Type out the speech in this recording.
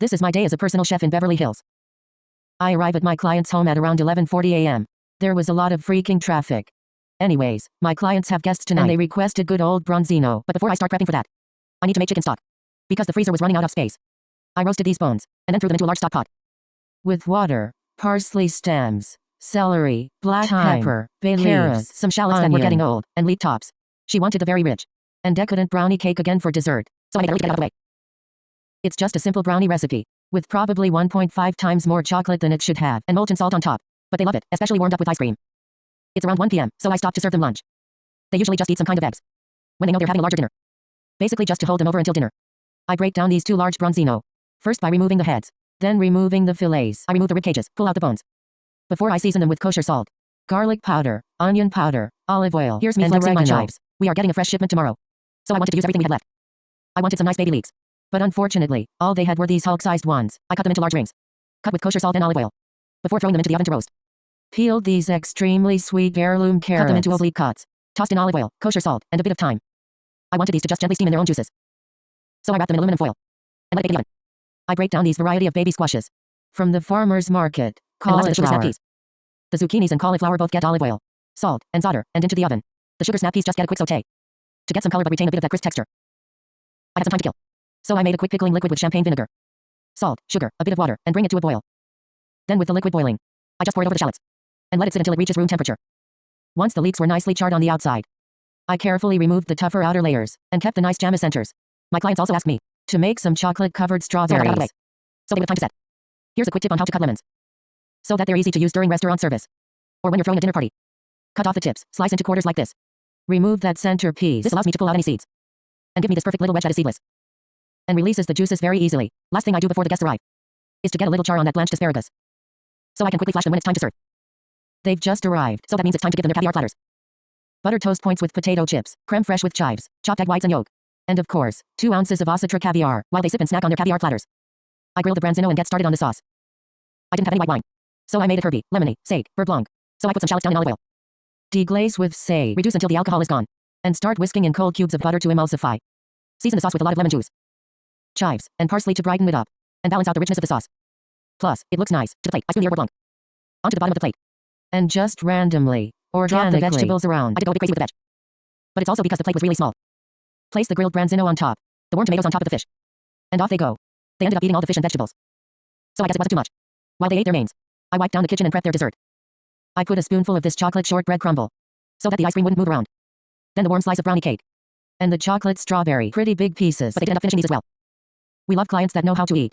This is my day as a personal chef in Beverly Hills. I arrive at my client's home at around 11:40 a.m. There was a lot of freaking traffic. Anyways, my clients have guests tonight and they requested good old bronzino. But before I start prepping for that, I need to make chicken stock. Because the freezer was running out of space. I roasted these bones, and then threw them into a large stock pot. With water, parsley stems, celery, black pepper, bay leaves, some shallots that were getting old, and leek tops. She wanted the very rich and decadent brownie cake again for dessert, so I made it early to get it out of the way. It's just a simple brownie recipe, with probably 1.5 times more chocolate than it should have, and molten salt on top. But they love it, especially warmed up with ice cream. It's around 1 p.m., so I stopped to serve them lunch. They usually just eat some kind of eggs when they know they're having a larger dinner. Basically just to hold them over until dinner. I break down these 2 large bronzino. First by removing the heads, then removing the fillets. I remove the rib cages, pull out the bones. Before I season them with kosher salt, garlic powder, onion powder, olive oil. Here's me flexing my chives. We are getting a fresh shipment tomorrow. So I wanted to use everything we had left. I wanted some nice baby leeks. But unfortunately, all they had were these Hulk-sized ones. I cut them into large rings. Cut with kosher salt and olive oil. Before throwing them into the oven to roast. Peeled these extremely sweet heirloom carrots. Cut them into oblique cuts. Tossed in olive oil, kosher salt, and a bit of thyme. I wanted these to just gently steam in their own juices. So I wrap them in aluminum foil. And let it bake in the oven. I break down these variety of baby squashes. From the farmer's market, cauliflower. The zucchinis and cauliflower both get olive oil, salt, and solder, and into the oven. The sugar snap peas just get a quick saute. To get some color but retain a bit of that crisp texture. I had some time to kill. So I made a quick pickling liquid with champagne vinegar, salt, sugar, a bit of water, and bring it to a boil. Then with the liquid boiling, I just pour it over the shallots. And let it sit until it reaches room temperature. Once the leeks were nicely charred on the outside, I carefully removed the tougher outer layers, and kept the nice jammy centers. My clients also asked me to make some chocolate-covered strawberries. So they have time to set. Here's a quick tip on how to cut lemons. So that they're easy to use during restaurant service. Or when you're throwing a dinner party. Cut off the tips, slice into quarters like this. Remove that center piece. This allows me to pull out any seeds. And give me this perfect little wedge that is seedless. And releases the juices very easily. Last thing I do before the guests arrive is to get a little char on that blanched asparagus. So I can quickly flash them when it's time to serve. They've just arrived, so that means it's time to give them their caviar platters. Butter toast points with potato chips, creme fraiche with chives, chopped egg whites and yolk. And of course, 2 ounces of Osatra caviar, while they sip and snack on their caviar platters. I grill the branzino and get started on the sauce. I didn't have any white wine. So I made it herby, lemony, sage, beurre blanc. So I put some shallots down in olive oil. Deglaze with sage. Reduce until the alcohol is gone. And start whisking in cold cubes of butter to emulsify. Season the sauce with a lot of lemon juice, chives, and parsley to brighten it up. And balance out the richness of the sauce. Plus, it looks nice. To the plate, I spoon the beurre blanc onto the bottom of the plate. And just randomly, organically, drop the vegetables around. I did go a bit crazy with the veg. But it's also because the plate was really small. Place the grilled branzino on top. The warm tomatoes on top of the fish. And off they go. They ended up eating all the fish and vegetables. So I guess it wasn't too much. While they ate their mains, I wiped down the kitchen and prepped their dessert. I put a spoonful of this chocolate shortbread crumble, so that the ice cream wouldn't move around. Then the warm slice of brownie cake. And the chocolate strawberry. Pretty big pieces, but they did end up finishing these as well. We love clients that know how to eat.